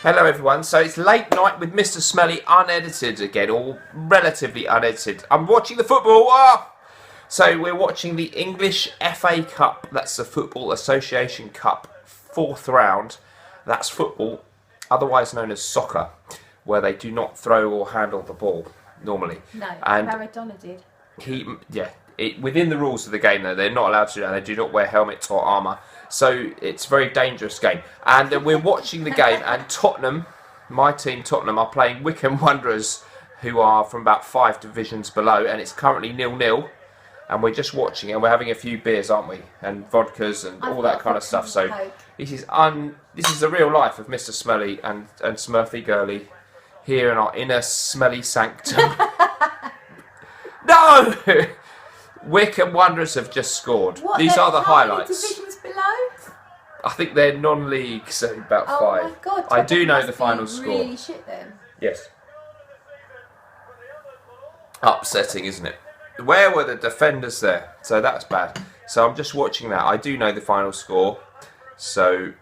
Hello everyone, so it's late night with Mr. Smelly unedited again, or relatively unedited. I'm watching the football! Ah! So we're watching the English FA Cup, that's the Football Association Cup, 4th round. That's football, otherwise known as soccer, where they do not throw or handle the ball, normally. No, and Maradona did. Within the rules of the game though, they're not allowed to do that, they do not wear helmets or armour. So it's a very dangerous game. And we're watching the game, and Tottenham, my team Tottenham, are playing Wycombe Wanderers, who are from about 5 divisions below, and it's currently 0-0. And we're just watching it, and we're having a few beers, aren't we? And vodkas and all that kind of stuff. So this is the real life of Mr. Smelly and Smurfy Girly here in our inner smelly sanctum. No! Wycombe Wanderers have just scored. What, these are the how many highlights. divisions below? I think they're non-league, so about 5. Oh my god! I do know must the final be score. Really shit then. Yes. Upsetting, isn't it? Where were the defenders there? So that's bad. So I'm just watching that. I do know the final score, so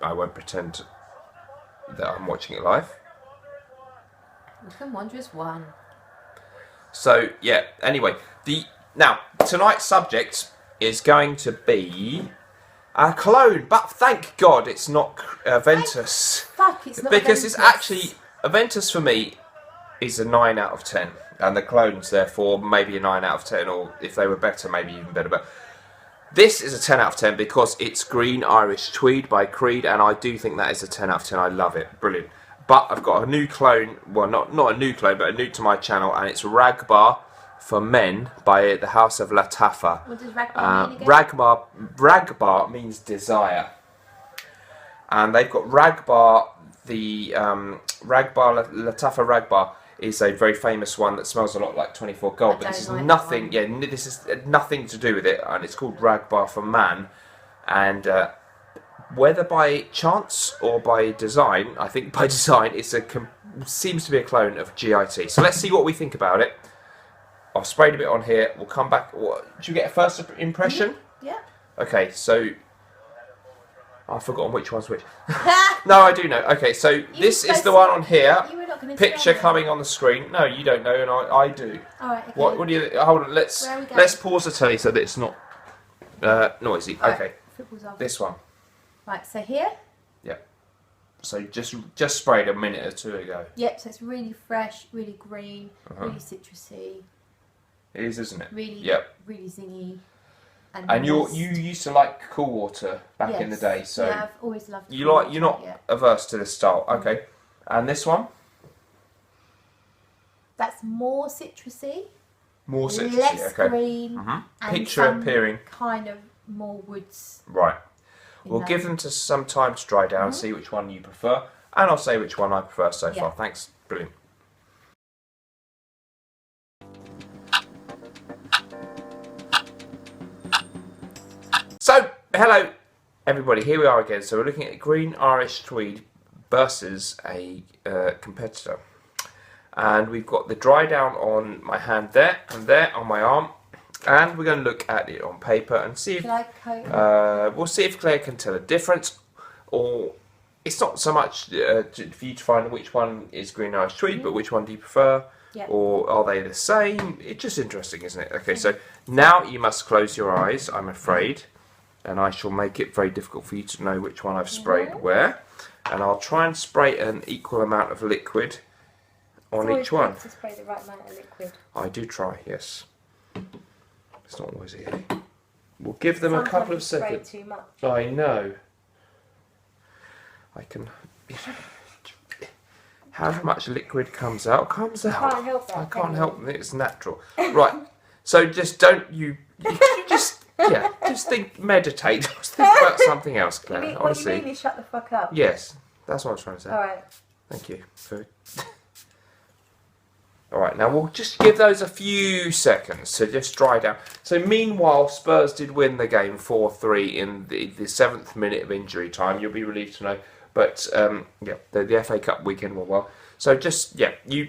I won't pretend that I'm watching it live. Wycombe Wanderers won. So yeah. Anyway, now tonight's subject is going to be a Cologne, but thank God it's not Aventus. Fuck, it's not Because Aventus. it's actually Aventus for me is a 9 out of 10, and the Clones therefore maybe a 9 out of 10, or if they were better, maybe even better. But this is a 10 out of 10 because it's Green Irish Tweed by Creed, and I do think that is a 10 out of 10. I love it, brilliant. But I've got a new clone, well not a new clone, but a new to my channel, and it's Ragbar for Men by the House of Latafa. What does Ragbar mean again? Ragbar means desire, and they've got Ragbar. The Ragbar Latafa Ragbar is a very famous one that smells a lot like 24 Gold, but this is nothing. Yeah, this is nothing to do with it, and it's called Ragbar for Man, and whether by chance or by design, I think by design, seems to be a clone of GIT. So let's see what we think about it. I've sprayed a bit on here. We'll come back. Should we get a first impression? Yeah. Okay, so I've forgotten which one's which. No, I do know. Okay, so this is the one on here. You were not going to Picture coming on the screen. No, you don't know, and I do. All right. Okay. What do you? Hold on. Let's pause the telly so that it's not noisy. Right, Okay, football's off. this one. Right. So here. Yeah. So just sprayed a minute or two ago. Yep. So it's really fresh, really green, really citrusy. It is, isn't it? Really. Yep. Really zingy. And you used to like cool water back in the day, so yeah, I've always loved. you're not averse to this style. Okay, and this one. That's more citrusy. More citrusy. Less okay. green. And Picture some appearing. kind of more woods. Right. We'll give them some time to dry down and see which one you prefer, and I'll say which one I prefer so far. Thanks. Brilliant. So, hello everybody, here we are again. So we're looking at Green Irish Tweed versus a competitor. And we've got the dry down on my hand there, and there on my arm. And we're going to look at it on paper and see if we'll see if Claire can tell a difference, or it's not so much for you to find which one is Green Irish Tweed, but which one do you prefer, or are they the same? It's just interesting, isn't it? Okay, so now you must close your eyes, I'm afraid, and I shall make it very difficult for you to know which one I've sprayed where, and I'll try and spray an equal amount of liquid on each one. To spray the right amount of liquid. I do try, yes. It's not noisy. We'll give them a couple of seconds. Too much. I know. I can. However much liquid comes out, comes out. I can't help that. I can't help it. It's natural. Right. So just don't you just just think, meditate. Just think about something else, Claire. What do you mean? Shut the fuck up. Yes, that's what I was trying to say. All right. Thank you. Alright, now we'll just give those a few seconds to just dry down. So meanwhile, Spurs did win the game 4-3 in the 7th minute of injury time. You'll be relieved to know. But, the FA Cup weekend went well. So just, you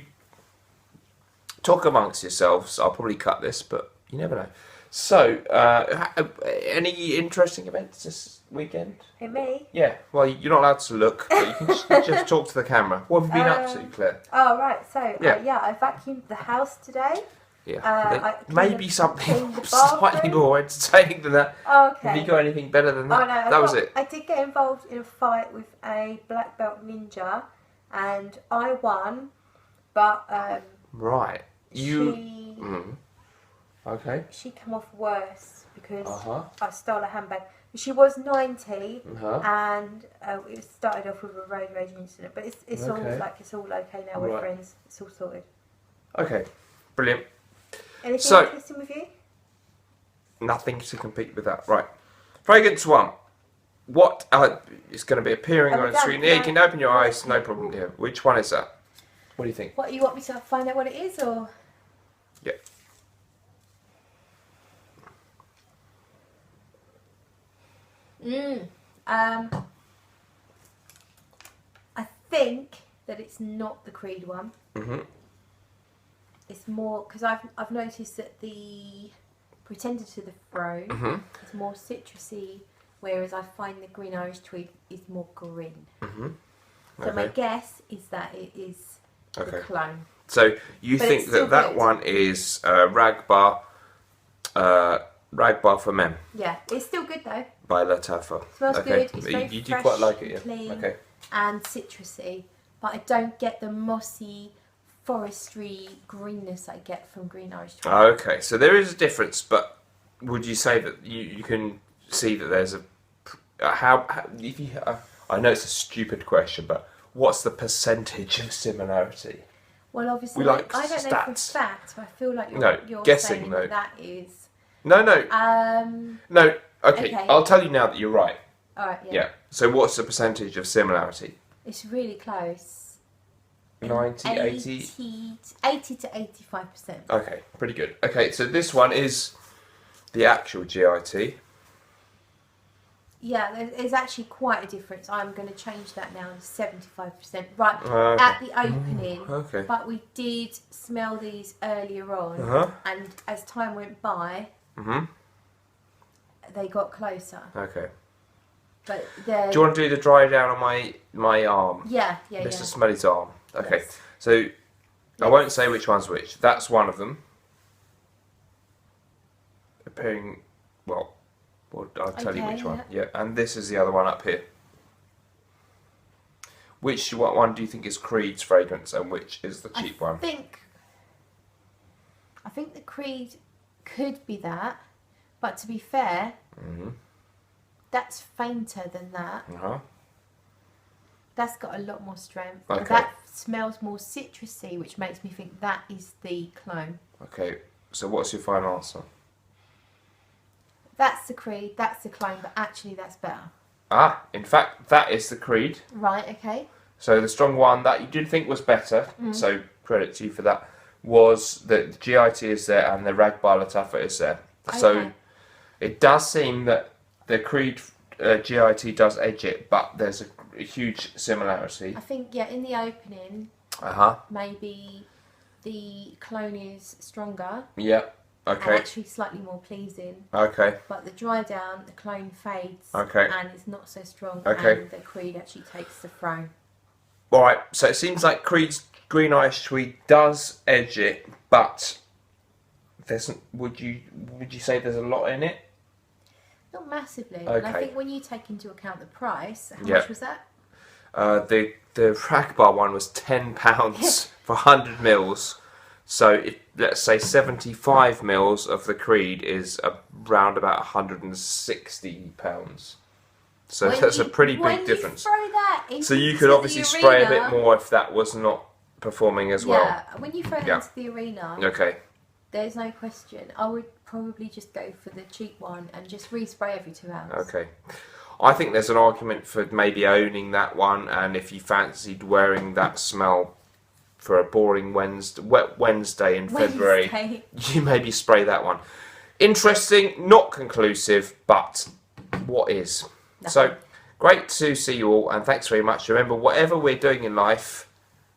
talk amongst yourselves. I'll probably cut this, but you never know. So, any interesting events this weekend? Hey, me? Yeah, well, you're not allowed to look, but you can just talk to the camera. What have you been up to, Claire? Oh, right. So, Yeah. I vacuumed the house today. Yeah, I maybe cleaned something the slightly bathroom. more entertaining than that. Oh, okay. Have you got anything better than that? Oh, no, That was it. I did get involved in a fight with a black belt ninja, and I won, but Right. Okay. she came off worse because Uh-huh. I stole a handbag. She was 90, Uh-huh. and it started off with a road rage incident. But it's all Okay. okay now. We're Right. friends. It's all sorted. Okay. Brilliant. Anything So- interesting with you? Nothing to compete with that. Right. Fragrance 1. What is going to be appearing Oh, on the screen? Yeah, you can open your eyes, no problem. Yeah. Which one is that? What do you think? What, you want me to find out what it is, or? Yeah. I think that it's not the Creed one. Mhm. It's more because I've noticed that the Pretender to the Throne Mhm. is more citrusy, whereas I find the Green Irish Tweed is more green. Mhm. So my Okay. guess is that it is the Okay. clone. So you But think it's still that good. one is Ragbar for Men Yeah, it's still good though. by Lattafa. Smells Okay. good. It's very You do fresh quite like it, and yeah. clean. Okay. And citrusy, but I don't get the mossy, forestry greenness I get from Green Irish Tweed. Okay. So there is a difference, but would you say that you can see that there's a how if you I know it's a stupid question, but what's the percentage of similarity? Well, obviously, We like I don't know for a stats. fact, but I feel like No, you're guessing, saying though. that is. No. No. Okay. Okay. I'll tell you now that you're right. All right, yeah. Yeah. So what's the percentage of similarity? It's really close. 90, 80? 80 to 85%. Okay, pretty good. Okay, so this one is the actual GIT. Yeah, there's actually quite a difference. I'm going to change that now to 75%. Right, Okay. at the opening. Okay. But we did smell these earlier on, Uh-huh. and as time went by, Mhm. they got closer. Okay. But they're... Do you want to do the dry down on my arm? Yeah. Mr. Smelly's arm. Okay. Yes. So I won't say which one's which. That's one of them. Appearing, well, I'll tell you which Okay, one. Yeah, and this is the other one up here. What one do you think is Creed's fragrance and which is the cheap one? I think the Creed could be that, but to be fair, Mhm. that's fainter than that. Uh-huh. That's got a lot more strength. Okay. That smells more citrusy, which makes me think that is the clone. Okay, so what's your final answer? That's the Creed, that's the clone, but actually that's better. Ah, in fact, that is the Creed. Right, okay. So the strong one that you did think was better, so credit to you for that, was that the GIT is there and the Ragbar Lattafa is there. So Okay. it does seem that the Creed GIT does edge it, but there's a huge similarity. I think, yeah, in the opening, Uh-huh. maybe the clone is stronger Yeah. and Okay. actually slightly more pleasing. Okay. But the dry down, the clone fades Okay. and is not so strong, Okay. and the Creed actually takes the throne. Alright, so it seems like Creed's Green Irish Tweed does edge it, but would you say there's a lot in it? Not massively. And I Okay. think when you take into account the price, how Yeah. much was that? The Ragbar one was £10 for 100 mils. So let's say 75 mils of the Creed is around about £160. So When that's a you- pretty when big you difference. throw that So you into could the obviously spray a bit arena- more if that was not performing as well. Yeah, when you throw it Yeah. into the arena, Okay. there's no question. I would probably just go for the cheap one and just respray every 2 hours. Okay. I think there's an argument for maybe owning that one, and if you fancied wearing that smell for a boring wet Wednesday in February, Wednesday. you maybe spray that one. Interesting, not conclusive, but what is? So, great to see you all, and thanks very much. Remember, whatever we're doing in life,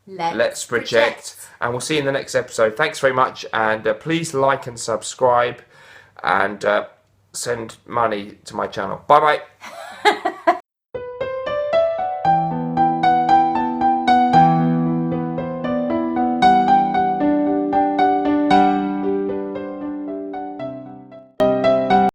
let's project. And we'll see you in the next episode. Thanks very much, and please like and subscribe. and send money to my channel. Bye bye.